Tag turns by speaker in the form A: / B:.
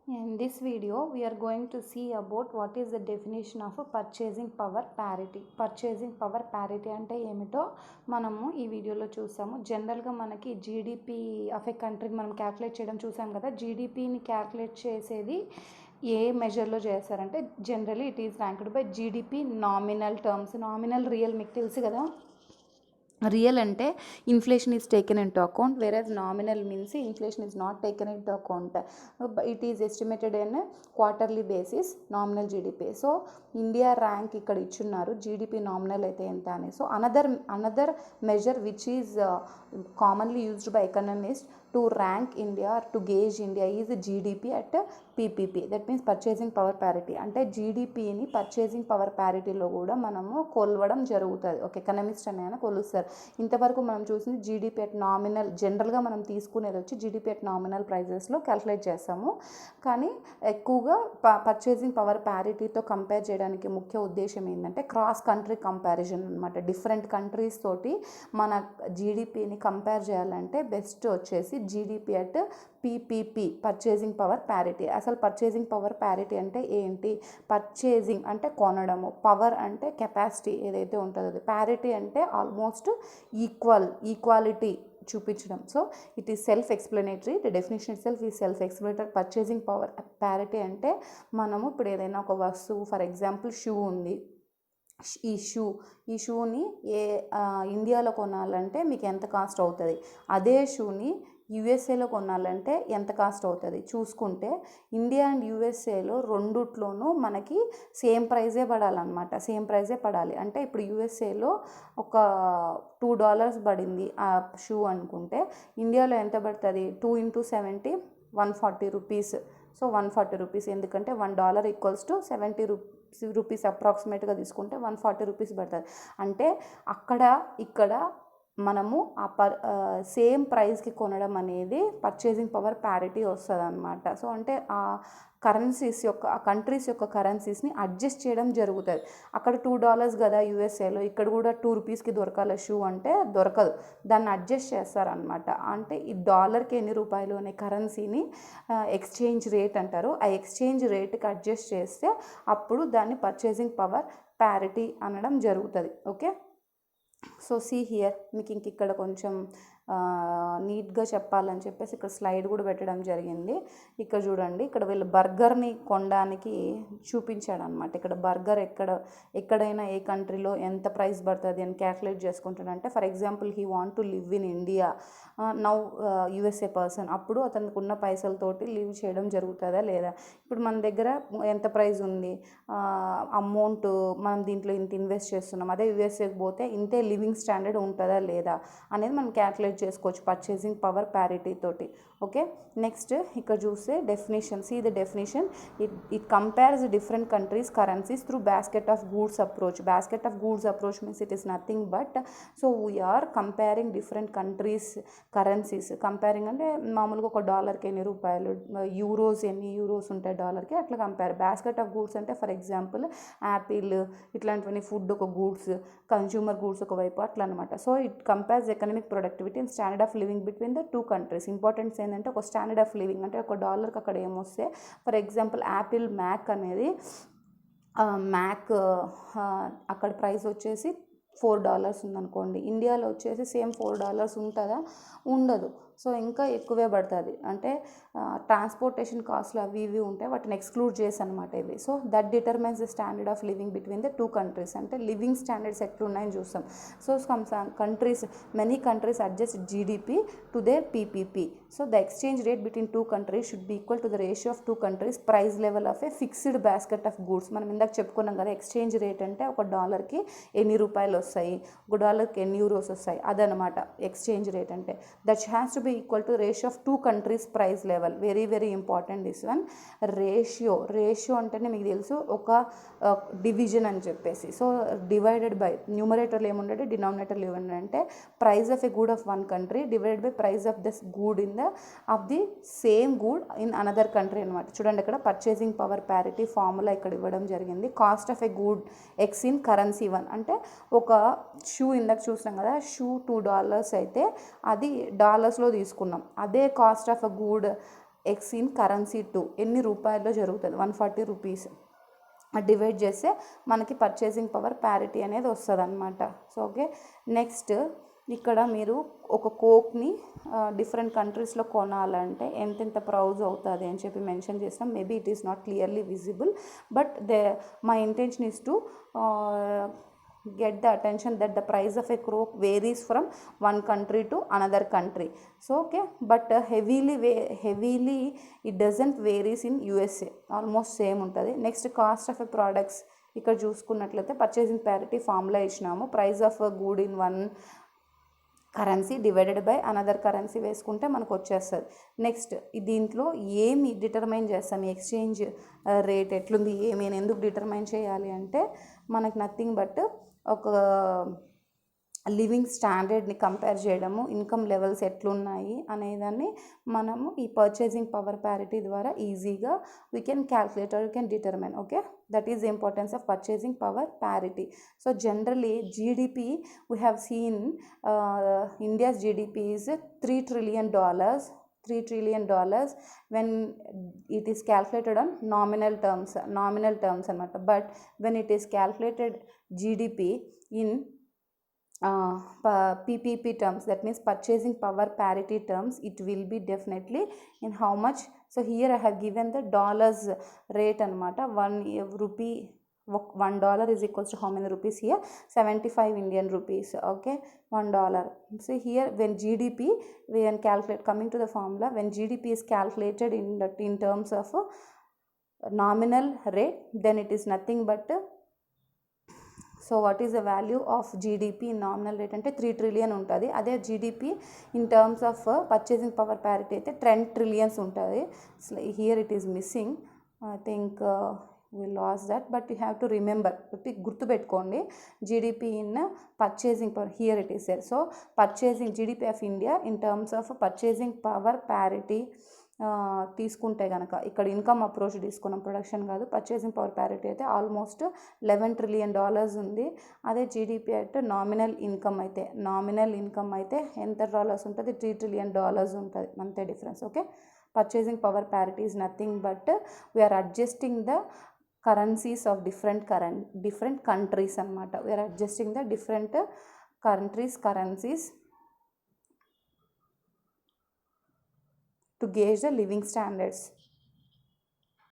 A: In this video, we are going to see about what is the definition of a purchasing power parity. Purchasing power parity అంటే ఏమిటో మనము ఈ వీడియోలో చూసాము. జనరల్గా మనకి జీడిపి ఆఫ్ ఏ కంట్రీని మనం క్యాల్కులేట్ చేయడం చూసాం కదా. జీడిపిని క్యాల్కులేట్ చేసేది ఏ మెజర్లో చేస్తారంటే generally it is ranked by GDP nominal terms. Nominal real మీకు తెలుసు కదా. రియల్ అంటే inflation is taken in to account, whereas nominal means inflation is not taken in to account. It is estimated in quarterly basis nominal GDP. So India rank ఇక్కడ ఇచ్చున్నారు GDP nominal అయితే ఎంత అని. So another measure which is commonly used by economist to rank India or to gauge India is GDP at PPP, that means purchasing power parity. అంటే జీడిపిని purchasing power ప్యారిటీలో కూడా మనము కొలవడం జరుగుతుంది. ఓకే, ఎకనమిస్ట్ అని కొలుస్తారు. ఇంతవరకు మనం చూసింది జీడిపి అట్ నామినల్, జనరల్గా మనం తీసుకునేది వచ్చి జీడిపి అట్ నామినల్ ప్రైజెస్లో క్యాల్కులేట్ చేస్తాము. కానీ ఎక్కువగా పర్చేసింగ్ పవర్ ప్యారిటీతో కంపేర్ చేయడానికి ముఖ్య ఉద్దేశం ఏంటంటే క్రాస్ కంట్రీ కంపారిజన్ అనమాట. డిఫరెంట్ కంట్రీస్ తోటి మన జీడిపిని కంపేర్ చేయాలంటే బెస్ట్ వచ్చేసి GDP at PPP, purchasing power parity. అసలు పర్చేసింగ్ పవర్ ప్యారిటీ అంటే ఏంటి? పర్చేసింగ్ అంటే కొనడము, పవర్ అంటే కెపాసిటీ ఏదైతే ఉంటుందో అది, ప్యారిటీ అంటే ఆల్మోస్ట్ ఈక్వాలిటీ చూపించడం. So it is self explanatory, the definition it self is self explanatory. Purchasing power parity అంటే మనము ఇప్పుడు ఏదైనా ఒక వస్తువు, ఫర్ ఎగ్జాంపుల్ షూ ఉంది, ఈ షూని ఇండియాలో కొనాలంటే మీకు ఎంత కాస్ట్ అవుతుంది, అదే షూని యూఎస్ఏలో కొనాలంటే ఎంత కాస్ట్ అవుతుంది చూసుకుంటే ఇండియా అండ్ యూఎస్ఏలో రెండుట్లోనూ మనకి సేమ్ ప్రైజే పడాలన్నమాట. సేమ్ ప్రైజే పడాలి అంటే ఇప్పుడు యూఎస్ఏలో ఒక $2 పడింది ఆ షూ అనుకుంటే ఇండియాలో ఎంత పడుతుంది? 2 × 70 140 రూపీస్. సో 140 రూపీస్, ఎందుకంటే $1 = 70 రూపీస్ అప్రాక్సిమేట్గా తీసుకుంటే 140 రూపీస్ పడుతుంది. అంటే ఇక్కడ మనము సేమ్ ప్రైస్కి కొనడం అనేది పర్చేసింగ్ పవర్ ప్యారిటీ వస్తుంది అనమాట. సో అంటే ఆ కంట్రీస్ యొక్క కరెన్సీస్ని అడ్జస్ట్ చేయడం జరుగుతుంది. అక్కడ $2 కదా యూఎస్ఏలో, ఇక్కడ కూడా 2 రూపీస్కి దొరకాల షూ అంటే దొరకదు, దాన్ని అడ్జస్ట్ చేస్తారనమాట. అంటే ఈ డాలర్కి ఎన్ని రూపాయలు అనే కరెన్సీని ఎక్స్చేంజ్ రేట్ అంటారు. ఆ ఎక్స్చేంజ్ రేట్కి అడ్జస్ట్ చేస్తే అప్పుడు దాన్ని పర్చేసింగ్ పవర్ ప్యారిటీ అనడం జరుగుతుంది. ఓకే, సో సీ హియర్, మీకు ఇక్కడ కొంచెం నీట్గా చెప్పాలని చెప్పేసి ఇక్కడ స్లైడ్ కూడా పెట్టడం జరిగింది. ఇక్కడ చూడండి, ఇక్కడ వీళ్ళు బర్గర్ని కొనడానికి చూపించాడు అనమాట. ఇక్కడ బర్గర్ ఎక్కడైనా ఏ కంట్రీలో ఎంత ప్రైస్ పడుతుంది అని క్యాల్కులేట్ చేసుకుంటాడంటే, for example he want to live in India now USA person, అప్పుడు అతనికి ఉన్న పైసలతోటి లివ్ చేయడం జరుగుతుందా లేదా? ఇప్పుడు మన దగ్గర ఎంత ప్రైస్ ఉంది, అమౌంట్ మనం దీంట్లో ఇంత ఇన్వెస్ట్ చేస్తున్నాం, అదే యూఎస్ఏకి పోతే ఇంతే లివింగ్ స్టాండర్డ్ ఉంటుందా లేదా అనేది మనం క్యాల్కులేట్ చేసుకోవచ్చు పర్చేసింగ్ పవర్ ప్యారిటీ తోటి. ఓకే, నెక్స్ట్ ఇక్కడ చూస్తే definition. See the definition, it compares different countries currencies through basket of goods approach. Basket of goods approach means it is nothing but, so we're comparing different countries currencies. Comparing అంటే మామూలుగా ఒక $1కి ఎన్ని రూపాయలు, ఎన్ని euros ఉంటాయి డాలర్కి, అట్లా compare. Basket of goods అంటే ఫర్ ఎగ్జాంపుల్ యాపిల్ ఇట్లాంటివన్నీ, ఫుడ్ ఒక గూడ్స్, కన్జ్యూమర్ గూడ్స్ ఒకవైపు, అట్లా అనమాట. So it compares economic productivity and standard of living between the two countries. Importance ఏంటంటే ఒక స్టాండర్డ్ ఆఫ్ లివింగ్ అంటే ఒక $1కి అక్కడ ఏమొస్తే, ఫర్ ఎగ్జాంపుల్ యాపిల్ మ్యాక్ అనేది అక్కడ ప్రైస్ వచ్చేసి $4 ఉందనుకోండి, ఇండియాలో వచ్చేసి సేమ్ $4 ఉంటుందా? ఉండదు. సో ఇంకా ఎక్కువే పడుతుంది. అంటే ట్రాన్స్పోర్టేషన్ కాస్ట్లు అవి ఇవి ఉంటాయి, వాటిని ఎక్స్క్లూడ్ చేసి అనమాట ఇవి. So that determines the standard of living between the two countries. అంటే లివింగ్ స్టాండర్డ్స్ ఎట్లున్నాయని చూస్తాం. So many countries adjust GDP to their PPP. So the exchange rate between two countries should be equal to the ratio of two countries price level of A fixed basket of goods. మనం ఇందాక చెప్పుకున్నాం కదా, exchange rate అంటే ఒక $1కి ఎన్ని రూపాయలు వస్తాయి, ఒక $1కి ఎన్ని యూరోస్ వస్తాయి, అదనమాట ఎక్స్చేంజ్ రేట్ అంటే. That has to be equal to ratio of two countries price level. very important this one. Ratio అంటేనే మీకు తెలుసు ఒక డివిజన్ అని చెప్పేసి. సో డివైడెడ్ బై న్యూమరేటర్లో ఏముండే, డినామినేటర్లో ఏముండే అంటే price of a good of one country divided by price of this good of the same good in another country అనమాట. చూడండి, ఇక్కడ పర్చేసింగ్ పవర్ ప్యారిటీ ఫార్ములా ఇక్కడ ఇవ్వడం జరిగింది. Cost of a good X in currency one, అంటే ఒక shoe ఇందాక చూసినాం కదా, షూ $2 అయితే అది డాలర్స్లో తీసుకున్నాం. అదే cost of a good X in currency 2 ఎన్ని రూపాయల్లో జరుగుతుంది 140 రూపీస్ డివైడ్ చేస్తే మనకి పర్చేసింగ్ పవర్ ప్యారిటీ అనేది వస్తుంది అనమాట. సో ఓకే, నెక్స్ట్ ఇక్కడ మీరు ఒక కోక్ని డిఫరెంట్ కంట్రీస్లో కొనాలంటే ఎంతెంత ప్రైస్ అవుతుంది అని చెప్పి మెన్షన్ చేస్తాం. Maybe it is not clearly visible, but my intention is to get the attention that the price of a coke varies from one country to another country. So okay, but heavily it doesn't varies in USA, almost same ఉంటుంది. Next cost of a products ఇక్కడ చూసుకున్నట్లయితే purchasing parity formula ఇచ్చినాము. Price of good in one currency divided by another currency వేసుకుంటే మనకు వచ్చేస్తుంది. Next దీంట్లో ఏమి determine చేస్తాం, ఎక్స్చేంజ్ రేట్ ఎట్లుంది ఏమి ఎందుకు డిటర్మైన్ చేయాలి అంటే మనకు నథింగ్ బట్ ఒక లివింగ్ స్టాండర్డ్ని కంపేర్ చేయడము, ఇన్కమ్ లెవెల్స్ ఎట్లున్నాయి అనేదాన్ని మనము ఈ పర్చేసింగ్ పవర్ ప్యారిటీ ద్వారా ఈజీగా we can calculate or you can determine. Okay, that is the importance of purchasing power parity. So generally GDP we have seen India's GDP is $3 trillion. $3 trillion when it is calculated on nominal terms అనమాట. But when it is calculated GDP in PPP terms, that means purchasing power parity terms, it will be definitely in how much. So here I have given the dollars rate అనమాట. $1 is equals to how many rupees here? 75 Indian rupees. Okay, $1. So here when GDP, we can calculate, coming to the formula, when GDP is calculated in terms of nominal rate, then it is nothing but so what is the value of GDP in nominal rate అంటే 3 trillion ఉంటుంది. అదే GDP in terms of purchasing power parity అయితే 10 trillion ఉంటుంది. Here it is missing, I think we lost that, but you have to remember, గుర్తుపెట్టుకోండి GDP in purchasing power, here it is there. So purchasing GDP of India in terms of purchasing power parity తీసుకుంటే కనుక ఇక్కడ income approach తీసుకున్నాం, production కాదు. Purchasing power parity అయితే almost $11 trillion ఉంది. అదే GDP అయితే నామినల్ ఇన్కమ్ అయితే ఎంత డాలర్స్ ఉంటుంది? $3 trillion ఉంటుంది, అంతే difference. Okay, purchasing power parity is nothing but we're adjusting the currencies of different countries అనమాట. We're adjusting the different currencies to gauge the living standards.